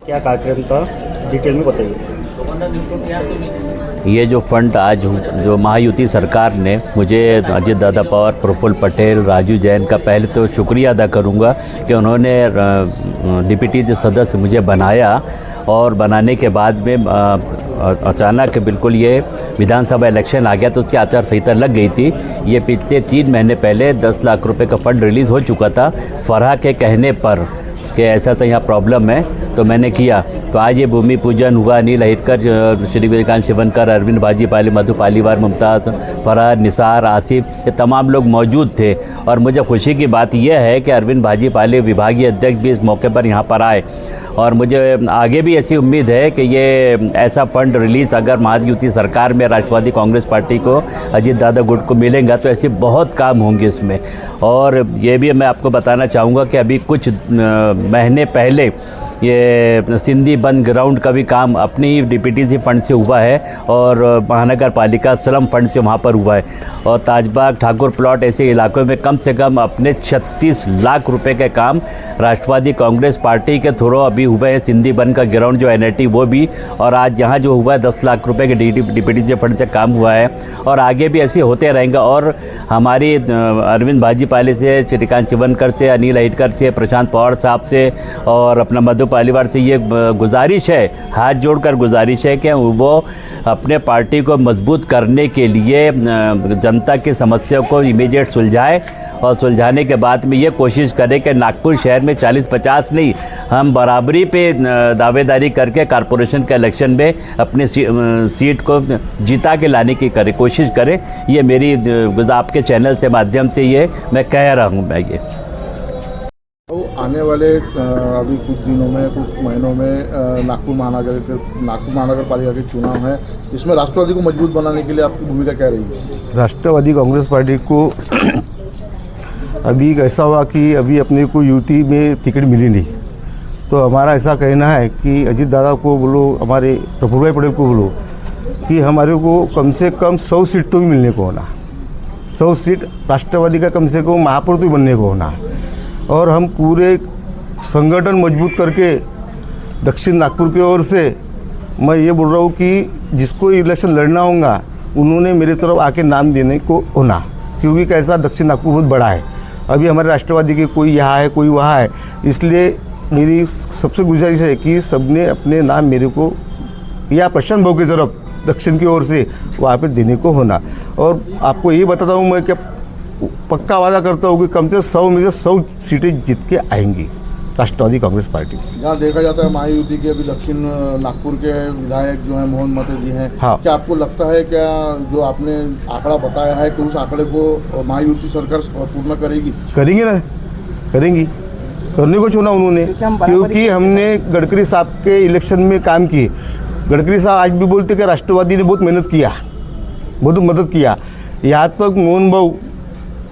क्या कार्यक्रम था, डिटेल में बताइए। ये जो फंड आज जो महायुति सरकार ने मुझे अजीत दादा पवार, प्रफुल्ल पटेल, राजू जैन का पहले तो शुक्रिया अदा करूंगा कि उन्होंने डिप्टी सदस्य मुझे बनाया और बनाने के बाद में अचानक बिल्कुल ये विधानसभा इलेक्शन आ गया तो उसकी आचार संहिता लग गई थी। ये पिछले 3 महीने पहले 10 लाख रुपए का फंड रिलीज़ हो चुका था फरहा के कहने पर कि ऐसा तो यहाँ प्रॉब्लम है, तो मैंने किया। तो आज ये भूमि पूजन हुआ। अनिल अहिरकर, श्री विवेकानंद शिवनकर, अरविंद भाजीपाली, मधु पालीवाल, मुमताज़, फरहा, निसार, आसिफ, ये तमाम लोग मौजूद थे। और मुझे खुशी की बात यह है कि अरविंद भाजीपाली विभागीय अध्यक्ष भी इस मौके पर यहाँ पर आए और मुझे आगे भी ऐसी उम्मीद है कि ये ऐसा फंड रिलीज़ अगर महायुति सरकार में राष्ट्रवादी कांग्रेस पार्टी को, अजीत दादा गुट को मिलेगा तो ऐसे बहुत काम होंगे इसमें। और ये भी मैं आपको बताना चाहूँगा कि अभी कुछ महीने पहले ये सिंधी बंद ग्राउंड का भी काम अपनी डीपीटीसी फंड से हुआ है और महानगर पालिका स्लम फंड से वहाँ पर हुआ है। और ताजबाग, ठाकुर प्लॉट ऐसे इलाकों में कम से कम अपने 36 लाख रुपए के काम राष्ट्रवादी कांग्रेस पार्टी के थ्रू अभी हुए हैं। सिंधी बंद का ग्राउंड जो एनआईटी वो भी, और आज यहाँ जो हुआ है 10 लाख रुपए के डीपीटीसी फंड से काम हुआ है और आगे भी ऐसे होते रहेंगे। और हमारी अरविंद भाजीपाली से, श्रीकांत शिवनकर से, अनिल अहिरकर से, प्रशांत पवार साहब से और अपना मधु पालीवाल से ये गुजारिश है, हाथ जोड़कर गुजारिश है कि वो अपने पार्टी को मजबूत करने के लिए जनता की समस्या को इमीडिएट सुलझाए और सुलझाने के बाद में ये कोशिश करें कि नागपुर शहर में 40-50 नहीं, हम बराबरी पे दावेदारी करके कॉरपोरेशन के इलेक्शन में अपनी सीट को जीता के लाने की कोशिश करें। ये मेरी आपके चैनल से माध्यम से ये मैं कह रहा हूँ। मैं ये तो आने वाले अभी कुछ दिनों में, कुछ महीनों में नागपुर महानगर पालिका के चुनाव हैं, इसमें राष्ट्रवादी को मजबूत बनाने के लिए आपकी भूमिका क्या रही है? राष्ट्रवादी कांग्रेस पार्टी को अभी ऐसा हुआ कि अभी अपने को यूटी में टिकट मिली नहीं, तो हमारा ऐसा कहना है कि अजीत दादा को बोलो, हमारे प्रफुल्ल पटेल को बोलो कि हमारे को कम से कम 100 सीट तो भी मिलने को होना, 100 सीट राष्ट्रवादी का कम से कम महापौर तो बनने को होना। और हम पूरे संगठन मजबूत करके दक्षिण नागपुर की ओर से मैं ये बोल रहा हूँ कि जिसको इलेक्शन लड़ना होगा उन्होंने मेरे तरफ आके नाम देने को होना, क्योंकि कैसा दक्षिण नागपुर बहुत बड़ा है। अभी हमारे राष्ट्रवादी के कोई यहाँ है, कोई वहाँ है, इसलिए मेरी सबसे गुजारिश है कि सबने अपने नाम मेरे को या प्रशांत भाऊ की तरफ दक्षिण की ओर से वहाँ पे देने को होना। और आपको ये बताता हूँ मैं कि पक्का वादा करता हूँ कि कम से 100 में से 100 सीटें जीत के आएंगी राष्ट्रवादी कांग्रेस पार्टी। जहाँ देखा जाता है महायुति के अभी दक्षिण नागपुर के विधायक जो हैं मोहन मते जी हैं, हाँ। क्या आपको लगता है क्या जो आपने आंकड़ा बताया है कि उस आंकड़े को महायुति सरकार पूर्ण करेगी? करेंगे ना, करेंगी, करने को चुना उन्होंने, क्योंकि हमने गडकरी साहब के इलेक्शन में काम किए। गडकरी साहब आज भी बोलते कि राष्ट्रवादी ने बहुत मेहनत किया, बहुत मदद किया। यहाँ तक मोहन भाऊ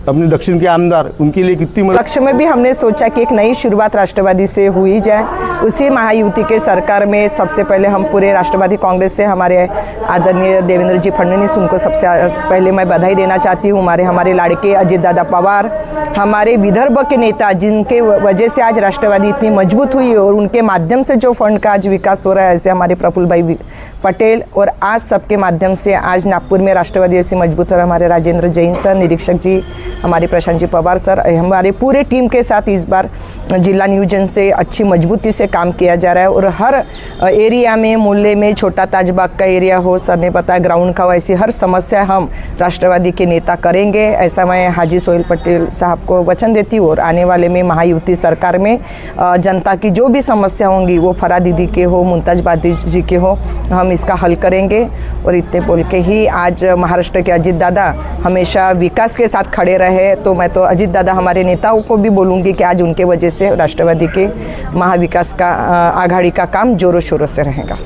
अपने दक्षिण के आमदार, उनके लिए कितनी मदद। लक्ष्य में भी हमने सोचा कि एक नई शुरुआत राष्ट्रवादी से हुई जाए। उसी महायुति के सरकार में सबसे पहले हम पूरे राष्ट्रवादी कांग्रेस से हमारे आदरणीय देवेंद्र जी फडणवीस, उनको सबसे पहले मैं बधाई देना चाहती हूँ। हमारे लाड़के अजीत दादा पवार, हमारे विदर्भ के नेता, जिनके वजह से आज राष्ट्रवादी इतनी मजबूत हुई और उनके माध्यम से जो फंड का आज विकास हो रहा है, ऐसे हमारे प्रफुल्ल भाई पटेल, और आज सबके माध्यम से आज नागपुर में राष्ट्रवादी ऐसी मजबूत है। हमारे राजेंद्र जैन सर, निरीक्षक जी, हमारे प्रशांत जी पवार सर, हमारे पूरे टीम के साथ इस बार जिला नियोजन से अच्छी मजबूती से काम किया जा रहा है। और हर एरिया में, मोहल्ले में, छोटा ताजबाग का एरिया हो, सर ने बताया ग्राउंड का, वैसी हर समस्या हम राष्ट्रवादी के नेता करेंगे, ऐसा मैं हाजी सोहेल पटेल साहब को वचन देती हूँ। और आने वाले में महायुति सरकार में जनता की जो भी समस्या होंगी, वो फरहा दीदी के हो, मुमताज़ बादी जी के हो, हम इसका हल करेंगे। और इतने बोल के ही आज महाराष्ट्र के अजीत दादा हमेशा विकास के साथ खड़े रहे, तो मैं तो अजीत दादा हमारे नेताओं को भी बोलूँगी कि आज उनके वजह से राष्ट्रवादी के महाविकास का आघाड़ी का काम जोरों शोरों से रहेगा।